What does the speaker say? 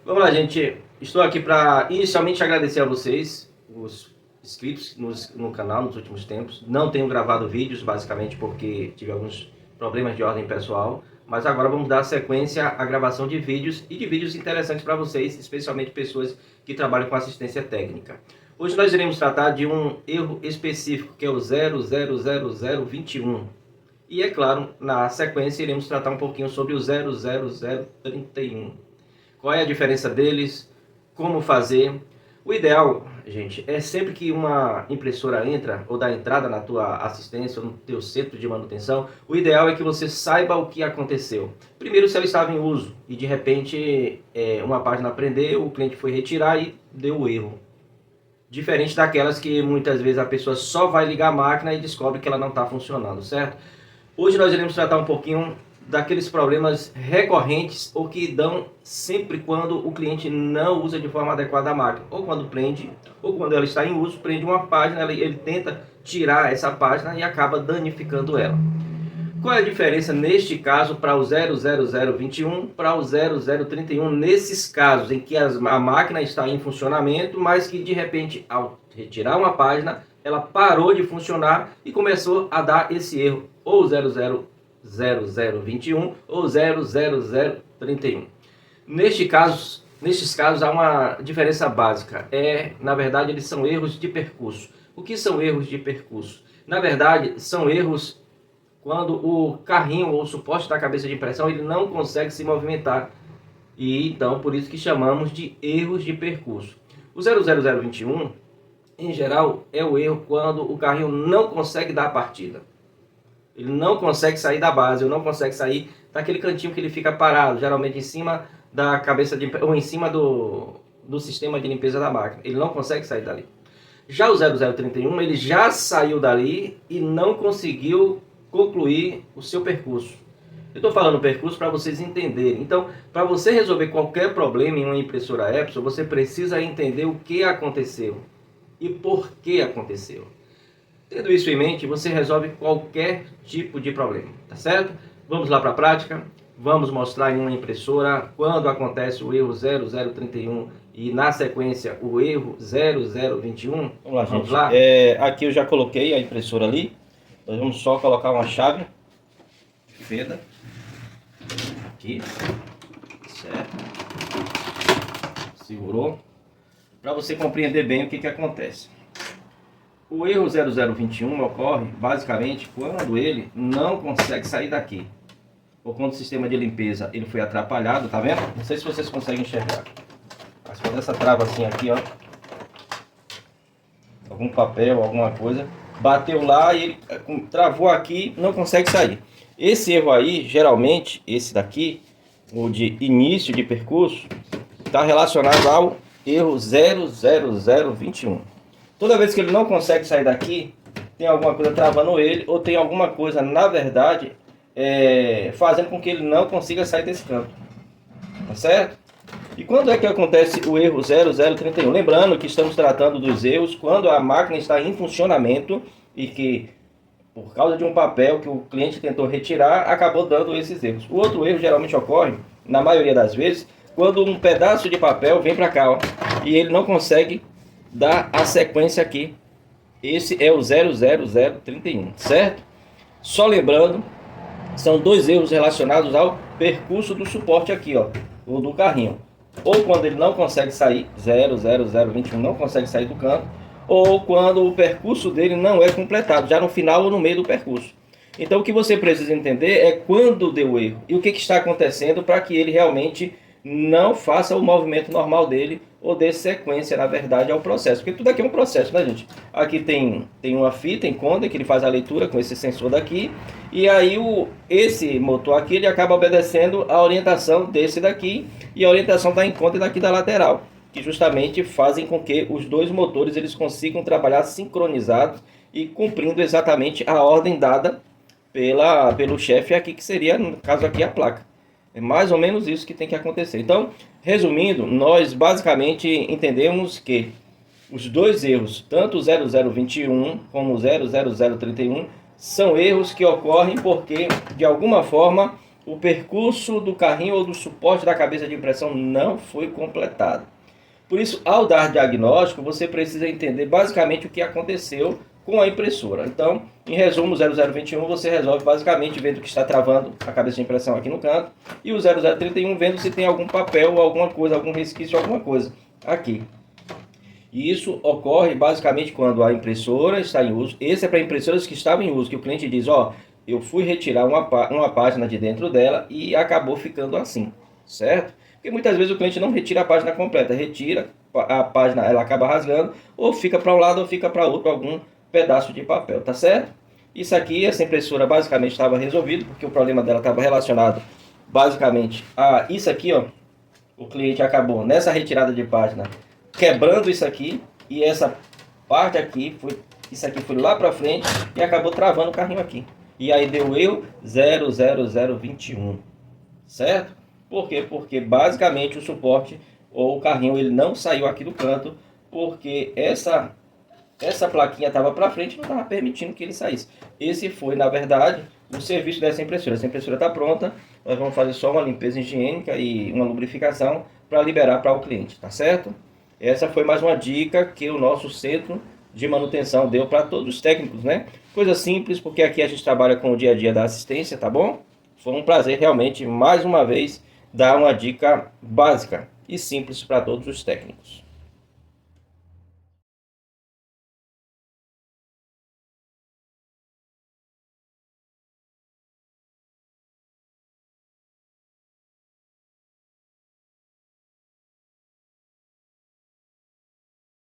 Vamos lá, gente. Estou aqui para inicialmente agradecer a vocês, os inscritos no canal nos últimos tempos. Não tenho gravado vídeos, basicamente porque tive alguns problemas de ordem pessoal. Mas agora vamos dar sequência à gravação de vídeos e de vídeos interessantes para vocês, especialmente pessoas que trabalham com assistência técnica. Hoje nós iremos tratar de um erro específico, que é o 000021. E é claro, na sequência iremos tratar um pouquinho sobre o 00031. Qual é a diferença deles? Como fazer? O ideal, gente, é sempre que uma impressora entra ou dá entrada na tua assistência ou no teu centro de manutenção, o ideal é que você saiba o que aconteceu. Primeiro, se ela estava em uso e de repente uma página prendeu, o cliente foi retirar e deu o erro. Diferente daquelas que muitas vezes a pessoa só vai ligar a máquina e descobre que ela não está funcionando, certo? Hoje nós iremos tratar um pouquinho daqueles problemas recorrentes ou que dão sempre quando o cliente não usa de forma adequada a máquina, ou quando prende, ou quando ela está em uso, prende uma página, ele tenta tirar essa página e acaba danificando ela. Qual é a diferença neste caso para o 00021 para o 0031, nesses casos em que a máquina está em funcionamento, mas que de repente ao retirar uma página, ela parou de funcionar e começou a dar esse erro, ou 0021 ou 00031. Nestes casos há uma diferença básica. Na verdade, eles são erros de percurso. O que são erros de percurso? Na verdade, são erros quando o carrinho ou o suporte da cabeça de impressão ele não consegue se movimentar. E então, por isso que chamamos de erros de percurso. O 00021, em geral, é o erro quando o carrinho não consegue dar a partida. Ele não consegue sair da base, ou não consegue sair daquele cantinho que ele fica parado, geralmente em cima da cabeça de ou em cima do sistema de limpeza da máquina. Ele não consegue sair dali. Já o 0031, ele já saiu dali e não conseguiu concluir o seu percurso. Eu estou falando percurso para vocês entenderem. Então, para você resolver qualquer problema em uma impressora Epson, você precisa entender o que aconteceu e por que aconteceu. Tendo isso em mente, você resolve qualquer tipo de problema, tá certo? Vamos lá para a prática. Vamos mostrar em uma impressora quando acontece o erro 0031 e na sequência o erro 0021. Vamos lá, gente. Aqui eu já coloquei a impressora ali. Nós vamos só colocar uma chave de fenda aqui, certo? Segurou. Para você compreender bem o que acontece. O erro 0021 ocorre basicamente quando ele não consegue sair daqui, ou quando o sistema de limpeza ele foi atrapalhado, tá vendo? Não sei se vocês conseguem enxergar, mas quando essa trava assim aqui, ó, algum papel, alguma coisa, bateu lá e ele travou aqui, não consegue sair. Esse erro aí, geralmente, esse daqui, o de início de percurso, está relacionado ao erro 00021. Toda vez que ele não consegue sair daqui, tem alguma coisa travando ele, ou tem alguma coisa, na verdade, fazendo com que ele não consiga sair desse canto. Tá certo? E quando é que acontece o erro 0031? Lembrando que estamos tratando dos erros quando a máquina está em funcionamento e que, por causa de um papel que o cliente tentou retirar, acabou dando esses erros. O outro erro geralmente ocorre, na maioria das vezes, quando um pedaço de papel vem para cá, ó, e ele não consegue dar a sequência aqui. Esse é o 00031, certo? Só lembrando, são dois erros relacionados ao percurso do suporte aqui, ó, ou do carrinho. Ou quando ele não consegue sair, 00021 não consegue sair do canto, ou quando o percurso dele não é completado, já no final ou no meio do percurso. Então o que você precisa entender é quando deu erro e o que está acontecendo para que ele realmente não faça o movimento normal dele ou dê sequência, na verdade, ao processo. Porque tudo aqui é um processo, né, gente? Aqui tem uma fita encoder que ele faz a leitura com esse sensor daqui. E aí esse motor aqui ele acaba obedecendo a orientação desse daqui e a orientação da encoder daqui da lateral, que justamente fazem com que os dois motores eles consigam trabalhar sincronizados e cumprindo exatamente a ordem dada pelo chefe aqui, que seria, no caso aqui, a placa. É mais ou menos isso que tem que acontecer. Então, resumindo, nós basicamente entendemos que os dois erros, tanto o 0021 como o 00031, são erros que ocorrem porque, de alguma forma, o percurso do carrinho ou do suporte da cabeça de impressão não foi completado. Por isso, ao dar diagnóstico, você precisa entender basicamente o que aconteceu com a impressora. Então, em resumo, o 0021 você resolve basicamente vendo que está travando a cabeça de impressão aqui no canto, e o 0031 vendo se tem algum papel ou alguma coisa, algum resquício, alguma coisa aqui. E isso ocorre basicamente quando a impressora está em uso. Esse é para impressoras que estavam em uso, que o cliente diz, ó, eu fui retirar uma página de dentro dela e acabou ficando assim, certo? Porque muitas vezes o cliente não retira a página completa, retira a página, ela acaba rasgando, ou fica para um lado ou fica para outro algum pedaço de papel, tá certo? Isso aqui, essa impressora basicamente estava resolvido, porque o problema dela estava relacionado basicamente a isso aqui, ó. O cliente acabou nessa retirada de página quebrando isso aqui, e essa parte aqui, isso aqui foi lá para frente e acabou travando o carrinho aqui. E aí deu erro 00021, certo? Por quê? Porque basicamente o suporte ou o carrinho ele não saiu aqui do canto, porque essa plaquinha estava para frente e não estava permitindo que ele saísse. Esse foi, na verdade, o serviço dessa impressora. Essa impressora está pronta, nós vamos fazer só uma limpeza higiênica e uma lubrificação para liberar para o cliente, tá certo? Essa foi mais uma dica que o nosso centro de manutenção deu para todos os técnicos, né? Coisa simples, porque aqui a gente trabalha com o dia a dia da assistência, tá bom? Foi um prazer realmente, mais uma vez, dar uma dica básica e simples para todos os técnicos.